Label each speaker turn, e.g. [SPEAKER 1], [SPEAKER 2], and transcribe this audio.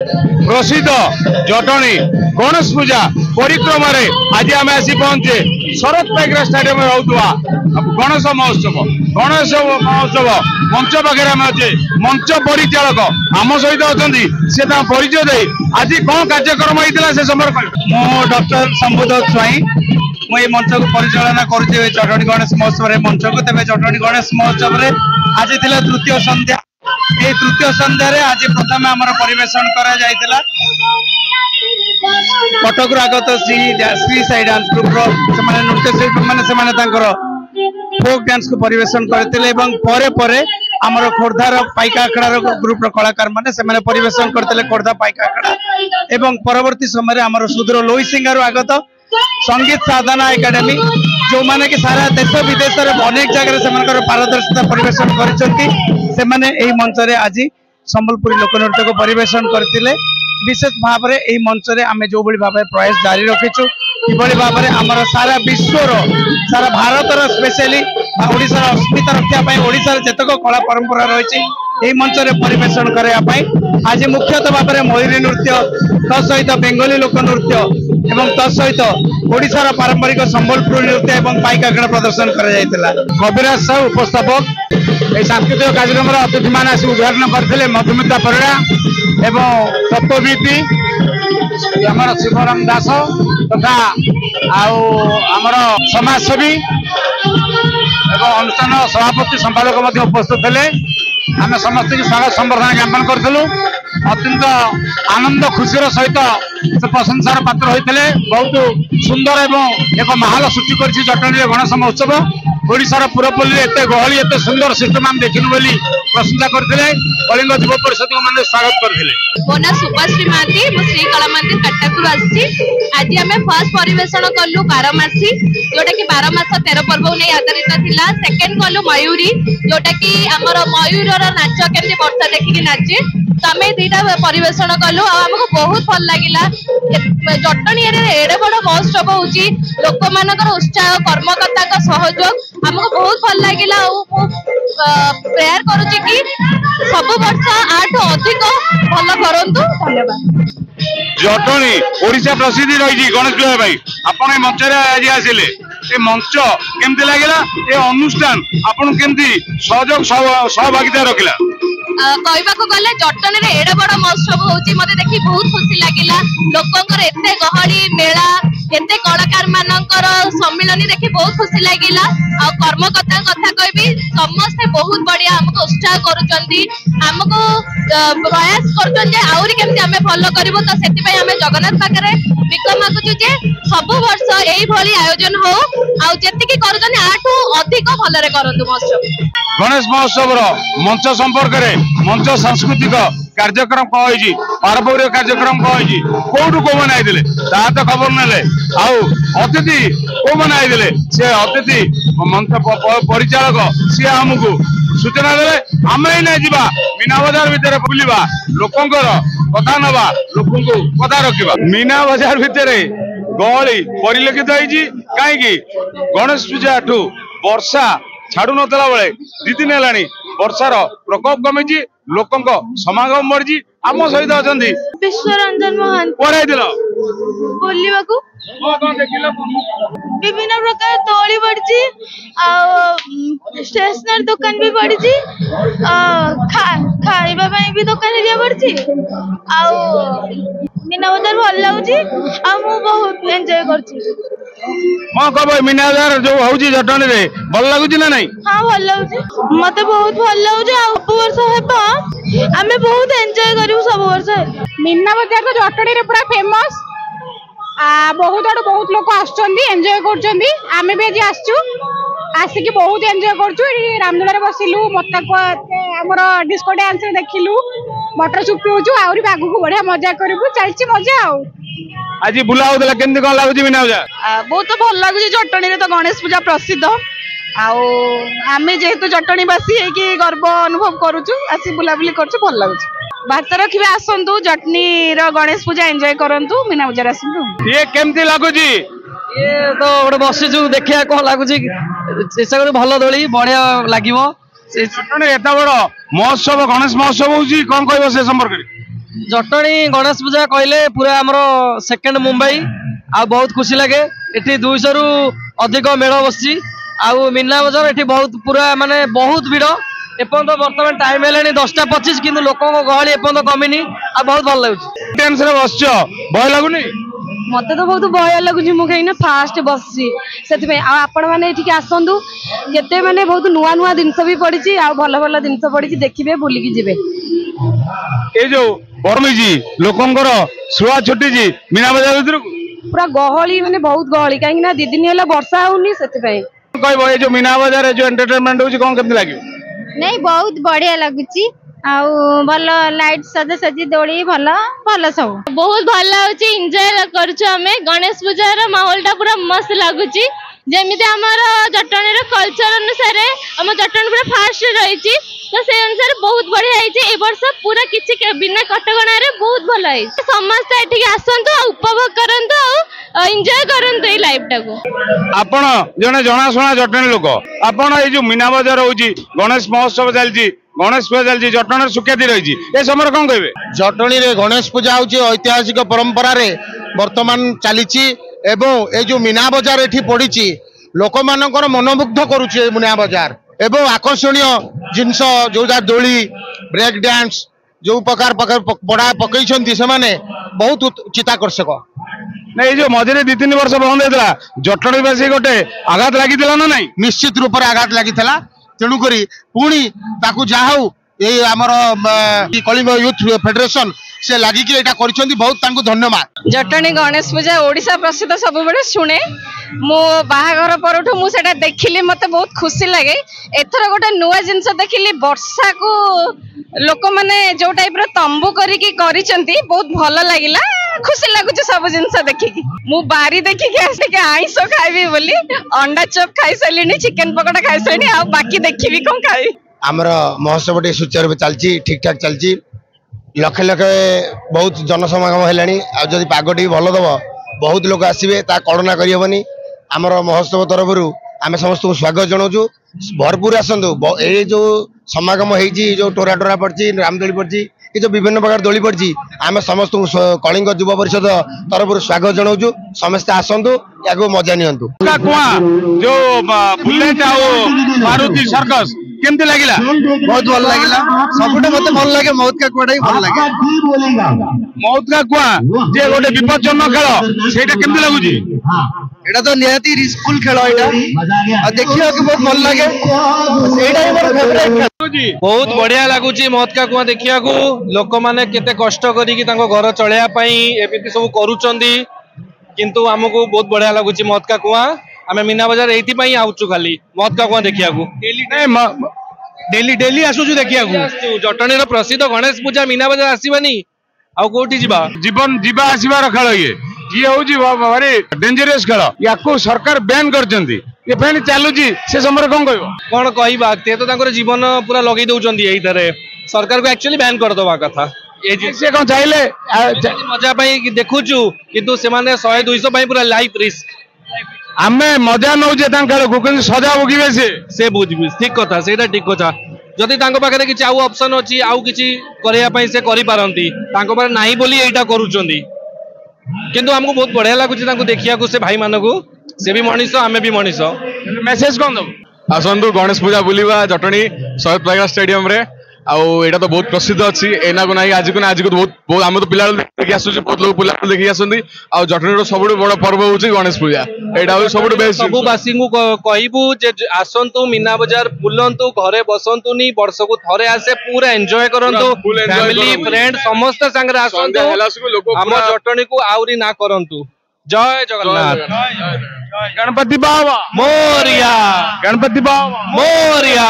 [SPEAKER 1] प्रसिद्ध जटणी गणेश पूजा परिक्रमा आज आम आसी पहुंचे शरद पाइकरा स्टाडियम होता गणेश महोत्सव मंच पाखे आम अच्छे मंच परिचालक आम सहित अच्छा परिचय दे आज कौन कार्यक्रम होता से समय
[SPEAKER 2] मु डॉक्टर शंभुदत्त स्वाई मुझे मंच को परिचालना करुचे जटणी गणेश महोत्सव मंच को तेज जटणी गणेश महोत्सव आज थी तृतीय संध्या ये तृतीय संध्यार आज प्रथम आम परिवेशन करा कटक आगत श्री साई डांस ग्रुप नृत्यशिल्पी मैंने फोक डांस को परिवेशन करते आमर खोर्धार पाइका आखड़ा ग्रुप कलाकार मैंने परिवेशन करते खोर्धा पाइका आखड़ा एवं परवर्ती समय आमर सुदूर लोई सिंगारू आगत संगीत साधना एकाडेमी जो माने कि सारा देश विदेश अनेक जगह से पारदर्शिता परिवेशन कर मंच आज संबलपुरी लोकनृत्य को परिवेशन करते विशेष भाव में यही मंच आम जो भाव प्रयास जारी रखीचु कि भाव में आमर सारा विश्वर सारा भारतर स्पेशली ओडिशार अस्मिता रक्षापी ओडिशार जेतक कला परंपरा रही यही मंच परिवेशन करने आज मुख्यतः भाव में मयूरी नृत्य तसहित बेंगली लोक नृत्य एवं तसहित ओडिशार पारंपरिक संबलपुर नृत्य एवं पाइका आखड़ा प्रदर्शन करा कविराज साहू उपस्थापक सांस्कृतिक कार्यक्रम अतिथि मान आस उद्घाटन करते मधुमिता परिड़ा एवं तत्वविद आमर शिवराम दास तथा आमर समाजसेवी एवं अनुष्ठान सभापति संपादक उपस्थित थे आम समस्त स्वागत संबर्धना ज्ञापन करूँ अत्यंत आनंद खुशीर सहित से प्रशंसार पात्र होते बहुत सुंदर एवं एक माहौल सृष्टि कर जटणी गणेश महोत्सव ओडिशार पुरपल्ली एत गहली एत सुंदर सिस्टम आम देखनु बोली प्रशंसा करते कलिंग युव परिषद को मैंने स्वागत करते
[SPEAKER 3] मो ना सुभाश्री महांती मु श्री कला मंदिर कटकरू आज आम फर्स्ट परिवेशन कलु बारमासी जोटा कि 12 मास 13 पर्व नहीं आधारित थिला सेकेंड कलु मयूरी जोटा कि आमर मयूर नाच केमती वर्षा देखिकी नाचे तो आम दुईटा परिवेशन कलु आमको बहुत भल लगे जटणी एडे बड़ महोत्सव हो लोक मान उत्साह कर्मकर्ता सहयोग आमको बहुत भल लगे प्रेयर करुच्ची कि सब वर्ष आठ अधिक भल करंतु धन्यवाद।
[SPEAKER 1] जटणी ओडिशा प्रसिद्धि रही गणेश पूजा भाई आपण मंच आज आसिले ये मंच केमती लगे ये अनुष्ठान आपन केमती सहयोग सहभागिता रखिला
[SPEAKER 3] कहवाक गले जटनी रे एडे बड़ महोत्सव होची मते देखि बहुत खुशी लागिला लोकंकर एते गहली मेला एते कलाकार मानकर सम्मिलन देखि बहुत खुशी लागिला आ कर्मकर्ता कथा कहबी समस्त बहुत बढ़िया हमको उत्साह करूचंती हमको प्रयास करछन जे आउरी केमती हमें फॉलो करबो तो सेति पय हमें जगन्नाथ पाखरे विक्रम मागुछु जे सब वर्ष एही भली आयोजन हो आ जेति कि करूचन आठु अधिक भलरे करंतु महोत्सव
[SPEAKER 1] गणेश महोत्सव मंच संपर्क में मंच सांस्कृतिक कार्यक्रम कही पारंपरिक कार्यक्रम कही कौटू कौ मैंने आते तो खबर ने अतिथि कौ मैंने आते सी अतिथि मंच परिचालक सी आमको सूचना दे आम जा मीना बजार भितर बुलवा लोकंर कथा नवा लोक कथा रखा मीना बजार भितर गहली परिलक्षित होती कहीं गणेश पूजा ठू वर्षा छाड़ू नतला बेले दी दिन है वर्षार प्रकोप कमी लोक समागम बढ़ी आम सहित अच्छा
[SPEAKER 3] विश्वरंजन महांत
[SPEAKER 1] पढ़ाई
[SPEAKER 3] विभिन्न प्रकार तोली पड़ी स्टेशनरी दुकान भी पड़ी खाइबा भी दुकान एरिया पड़ी मीना बजार भल लगुच बहुत एंजॉय कर
[SPEAKER 1] मीना बजार जो हूँ जटनी रे भल लगुच ना नहीं
[SPEAKER 3] हाँ भल लगुच मत बहुत भल लगुच सब वर्ष हे आम बहुत एंजॉय करूँ सब वर्ष
[SPEAKER 4] मीना बजार तो जटनी रे पूरा फेमस बहुत आड़ बहुत लोग आसंजय कर भी आज आसिक बहुत एंजॉय कर रामदोल बसिलु मत डिस्को डांस देखिलु मटर चुपी होचु आउरी बागु बढ़िया मजा करू चलची मजा
[SPEAKER 1] आज बुला होतला केमती कोन लागुची मीना बजार
[SPEAKER 3] बहुत भल लागुची जटनी रे तो गणेश पूजा प्रसिद्ध आमे जेहेतु जटणीवासी है गर्व अनुभव करुचु आसी बुलाबुली करछु भल लागुची बात रखिबे आसंतु जटनी रो गणेश पूजा एंजॉय करंतु मीना बजार आसंतु
[SPEAKER 1] ये केमती लागुची
[SPEAKER 2] ये तो गोटे बसीचु देखिया कोन लागुची चेष्टा कर भल दोली बढ़िया लागिवो
[SPEAKER 1] जटनी एत बड़ महोत्सव गणेश महोत्सव होउची कोन कहबो से संपर्क
[SPEAKER 5] जटणी गणेश पूजा कहले पूरा आमर सेकेंड मुंबई आ बहुत खुशी लगे। एठी 200 रु अधिक मेल बसी आउ मीना बजार एठी बहुत पूरा माने बहुत भिड़। एपर्त बर्तमान टाइम है 10:25 किंतु लोकों गहली एपर्त कमिनी आ बहुत भल लगुच।
[SPEAKER 1] टेंशन बसछ भय लागुनी?
[SPEAKER 6] मत तो बहुत भय लगुच मु कहीं फास्ट बसची से आपण मैंने ये आसतु केते माने बहुत नुआ नुआ जिनस भी पड़ी आ भल भल जिनस पड़ी देखिए बुलिकी जीवे।
[SPEAKER 1] ए जो बरमीजी लोकंकर सुआ छुटी जी मीना बजार भीतर
[SPEAKER 6] पूरा गहली माने बहुत गहली कहीं 2 दिन है वर्षा होनी से
[SPEAKER 1] कहबो ए जो मीना बजार जो एंटरटेनमेंट होची कोन केमति लागियो?
[SPEAKER 7] नहीं बहुत बढ़िया लगुची आउ भल लाइट सजा सजी दोली भल भल सब
[SPEAKER 3] बहुत भल होची एंजॉय करछु हमें। गणेश पूजार माहौल टा पूरा मस्त लागुची जेमिति हमर जटणी रो कल्चर अनुसार हम जटणी पूरा फास्ट रहिची तो से अनुसार बहुत बढ़िया होईची। ए वर्ष पूरा किछि बिना कटगणा रे बहुत भल होईची। समस्त एठी आसंतु उपभोग करंतु आ एंजॉय करंतु ए लाइफ टा को।
[SPEAKER 1] आपण जने जणा सुना जटणी लोक आपण ए जो मीना बजार होची गणेश महोत्सव चलची गणेश पूजा चलची जटणी सुख्याति रहिची ए समय कोन कहबे?
[SPEAKER 8] जटणी रे गणेश पूजा होची ऐतिहासिक परंपरा रे वर्तमान चलीची एवं ए जो मीना बजार एठी पड़ीची लोक मानकर मनमुग्ध करूची ए मीना बजार एवं आकर्षणीय जिनस जो दोली ब्रेक डांस जो प्रकार पड़ा पकई से बहुत चित्ताकर्षक।
[SPEAKER 1] नहीं जो मझे 2-3 वर्ष बंद होता जटणी बासी गोटे आघात लगी ना नहीं?
[SPEAKER 8] निश्चित रूप से आघात लगी तेणुक पुणी जाऊ ये आमर कलिंग यूथ फेडरेशन से लगिकी एटा करिसेंती बहुत तांको धन्यवाद।
[SPEAKER 6] जटणी गणेश पूजा ओडिशा प्रसिद्ध सब बड़े शुणे मो बाहागर परठू मु सेटा देखिली मते बहुत खुशी लगे। एथर गोटे नुआ जिंस देखिली वर्षा को लोक माने जो टाइप रो तंबू करिकी करिसेंती बहुत भल लागिला खुशी लागुच सब जिंस देखिकी। मु बारी देखिकी आसे के आइसो खाइबी बोली अंडा चॉप खाइ सलिनी चिकन पकोड़ा खाइ सलिनी आ बाकी देखिबी कोन खाइ।
[SPEAKER 8] आमर महोत्सव टे सुचारू चलची ठीक ठाक चलची लखे लखे बहुत जनसमागम है आदि पाग टी भल दब बहुत लोग आसवे ता कल्पना करहबनी। आमर महोत्सव तरफ आम समस्त को स्वागत जनाऊँ भरपूर आसतु ये जो समागम होती जो टोरा टोरा पड़ी रामदोली पड़ी ये जो विभिन्न प्रकार दोली पड़ी आम समस्त कलिंग युवा परिषद तरफ स्वागत जनाऊँ समस्ते आसतु या मजा नियंतु।
[SPEAKER 1] जो बुलेट मारुति सर्कस केमती लगिला?
[SPEAKER 2] बहुत भल लगिला सबुठे मते भल लागे मौत का कुआडा ही भल लागे।
[SPEAKER 1] मौत का कुआ जे गोटे विपज्जनक खेल सेटा केमती लागुची?
[SPEAKER 2] एटा तो निहाती रिस्कफुल खेल एटा आ देखियो कि बहुत भल लागे एटा ही मोर फेवरेट खेल।
[SPEAKER 5] बहुत बढ़िया लगुच मौत का कुआ देखिया को लोक माने केते कष्ट करी कि तांको घर चलेया पई एमिति सब करूचंदी किंतु हमको बहुत बढ़िया लगुच मौत का कुआ। आमे मीना बाजार एथि पई आउचु खाली मौत का कुआ देखिया को
[SPEAKER 2] डेली डेली आसुछु देखिया को।
[SPEAKER 5] जटणी रो प्रसिद्ध गणेश पूजा मीना बाजार आसीबानी आउ कोठी जिबा
[SPEAKER 1] जीवन जीवा आसीबार खेल ये होची भारी डेंजरस खेल याको सरकार बैन करचंदी ये फेन चालुची से समय कोन कहबो?
[SPEAKER 5] कोन कहबा ते तो तांकर जीवन पूरा लगै दउचंदी एही तरह सरकार को एक्चुअली बैन कर दवा कथा ये
[SPEAKER 1] से कोन चाहिले
[SPEAKER 5] मजा पई देखुछु किंतु से माने 100-200 पई पूरा लाइफ रिस्क
[SPEAKER 1] आमे मजा नौजे खेल को किंतु सजा भोगिबे से
[SPEAKER 5] बुझबे ठीक कथा सेटा ठीक कथा। जदि तांको पाखरे किछि आउ ऑप्शन अछि आउ किछि करिया पई से करि पारंती तांको पर नाही बोली एटा करूचंदी किंतु हमको बहुत बढ़िया लागुछि तांको देखिया को से भाई मानको से भी मनीष आमे भी मनीष।
[SPEAKER 1] मेसेज कोन दब?
[SPEAKER 9] आसंतु गणेश पूजा बुलिबा जटणी शहीद प्रज्ञा स्टेडियम रे आउ तो बहुत प्रसिद्ध अच्छी एना को नहीं आज को बहुत बहुत आम तो पिला देखी आस बहुत लोग पिला देखी आसती आ जटणी सब बड़ पर्व हूँ गणेश पूजा यहाँ सब बेस्ट
[SPEAKER 5] सबूवासी कहबू जे आसतु मीना बजार बुलंतु घरे बसंतुनी वर्ष को थरे आसे पूरा एंजॉय करंतु फैमिली फ्रेंड समस्त संगे आसतु आम जटणी को आउरी ना करंतु। जय जगन्नाथ।
[SPEAKER 1] गणपति बाबा
[SPEAKER 5] मोरिया।
[SPEAKER 1] गणपति बाबा
[SPEAKER 5] मोरिया।